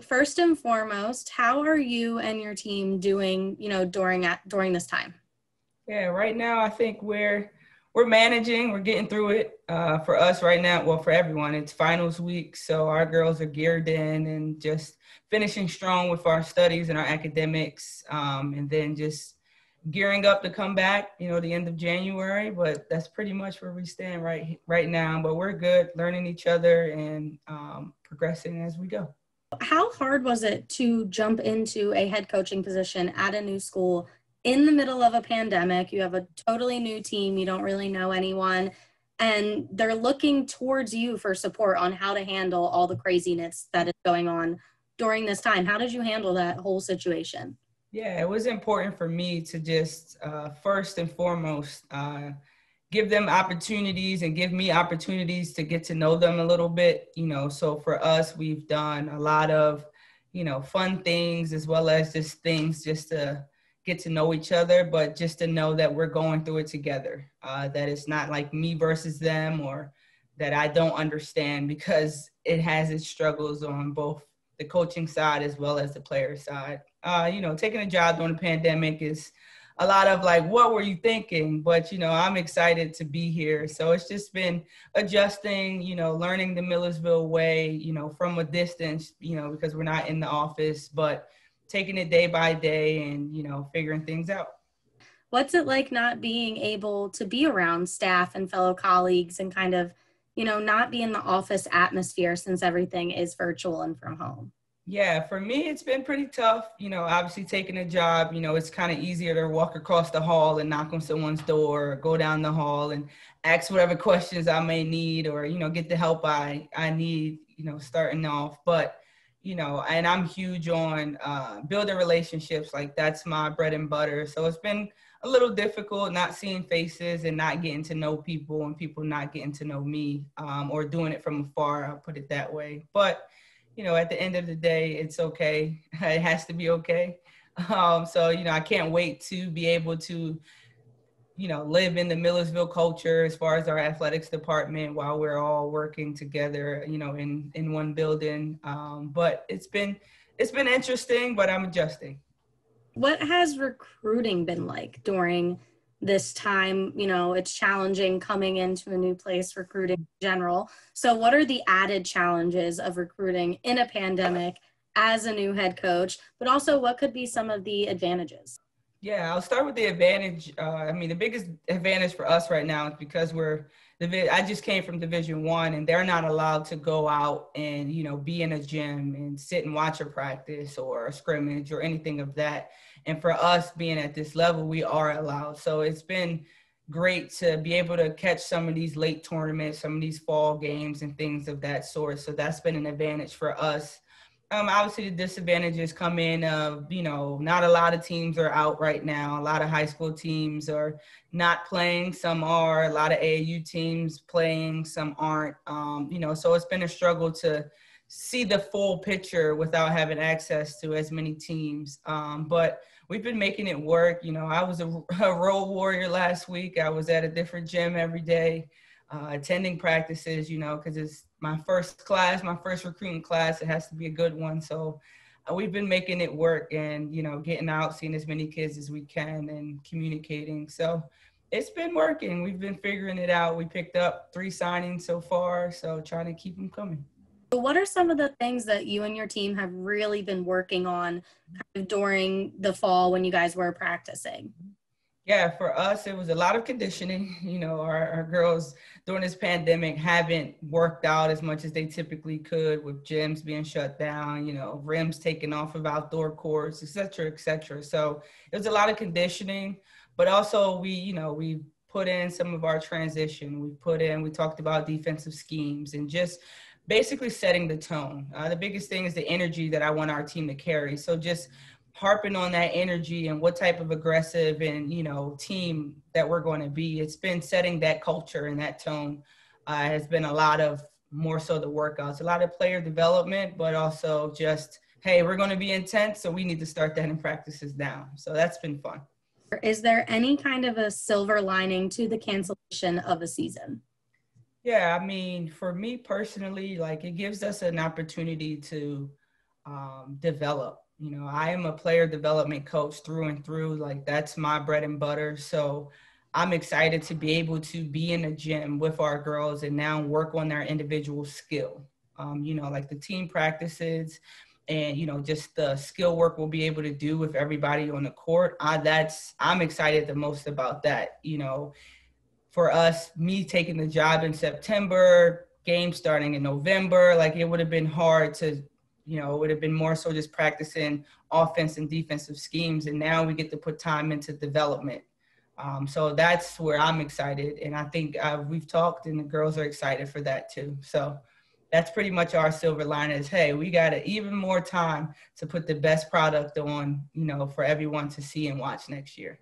first and foremost, how are you and your team doing, during this time? Yeah, right now I think we're managing, we're getting through it. For us right now, well, for everyone, it's finals week, so our girls are geared in and just finishing strong with our studies and our academics, and then just gearing up to come back, the end of January. But that's pretty much where we stand right now. But we're good, learning each other and progressing as we go. How hard was it to jump into a head coaching position at a new school in the middle of a pandemic? You have a totally new team, you don't really know anyone, and they're looking towards you for support on how to handle all the craziness that is going on during this time. How did you handle that whole situation? Yeah, it was important for me to just first and foremost give them opportunities and give me opportunities to get to know them a little bit. So for us, we've done a lot of, fun things as well as just things just to get to know each other, but just to know that we're going through it together, that it's not like me versus them or that I don't understand, because it has its struggles on both the coaching side as well as the player side. Taking a job during the pandemic is a lot of like, what were you thinking? But, I'm excited to be here. So it's just been adjusting, learning the Millersville way, from a distance, because we're not in the office, but taking it day by day and, figuring things out. What's it like not being able to be around staff and fellow colleagues and kind of, not be in the office atmosphere since everything is virtual and from home? Yeah, for me, it's been pretty tough. Obviously taking a job, it's kind of easier to walk across the hall and knock on someone's door or go down the hall and ask whatever questions I may need or, get the help I need, starting off. But, and I'm huge on building relationships. Like that's my bread and butter. So it's been a little difficult not seeing faces and not getting to know people and people not getting to know me, or doing it from afar. I'll put it that way. But at the end of the day, it's okay. It has to be okay. So, I can't wait to be able to, live in the Millersville culture as far as our athletics department while we're all working together, in one building. But it's been interesting, but I'm adjusting. What has recruiting been like during this time? It's challenging coming into a new place, recruiting in general. So what are the added challenges of recruiting in a pandemic as a new head coach, but also what could be some of the advantages? Yeah, I'll start with the advantage. The biggest advantage for us right now is because I just came from Division I, and they're not allowed to go out and, be in a gym and sit and watch a practice or a scrimmage or anything of that. And for us being at this level, we are allowed. So it's been great to be able to catch some of these late tournaments, some of these fall games and things of that sort. So that's been an advantage for us. Obviously, the disadvantages come in of, not a lot of teams are out right now. A lot of high school teams are not playing. Some are. A lot of AAU teams playing. Some aren't. So it's been a struggle to see the full picture without having access to as many teams. But we've been making it work. I was a road warrior last week. I was at a different gym every day, attending practices, because it's my first class, my first recruiting class. It has to be a good one. So we've been making it work and, getting out, seeing as many kids as we can and communicating. So it's been working. We've been figuring it out. We picked up 3 signings so far, so trying to keep them coming. What are some of the things that you and your team have really been working on kind of during the fall when you guys were practicing? Yeah, for us, it was a lot of conditioning. Our girls during this pandemic haven't worked out as much as they typically could with gyms being shut down, rims taken off of outdoor courts, et cetera, et cetera. So it was a lot of conditioning, but also we put in some of our transition. We talked about defensive schemes and just basically setting the tone. The biggest thing is the energy that I want our team to carry. So just harping on that energy and what type of aggressive and, team that we're going to be. It's been setting that culture and that tone has been a lot of more so the workouts, a lot of player development, but also just, hey, we're going to be intense, so we need to start that in practices now. So that's been fun. Is there any kind of a silver lining to the cancellation of a season? Yeah, for me personally, like it gives us an opportunity to develop. You know, I am a player development coach through and through. Like, that's my bread and butter. So I'm excited to be able to be in a gym with our girls and now work on their individual skill. You know, like the team practices and, you know, just the skill work we'll be able to do with everybody on the court. I'm excited the most about that. You know, for us, me taking the job in September, game starting in November, like it would have been hard to, you know, it would have been more so just practicing offense and defensive schemes. And now we get to put time into development. So that's where I'm excited. And I think we've talked and the girls are excited for that too. So that's pretty much our silver line is, hey, we got even more time to put the best product on, you know, for everyone to see and watch next year.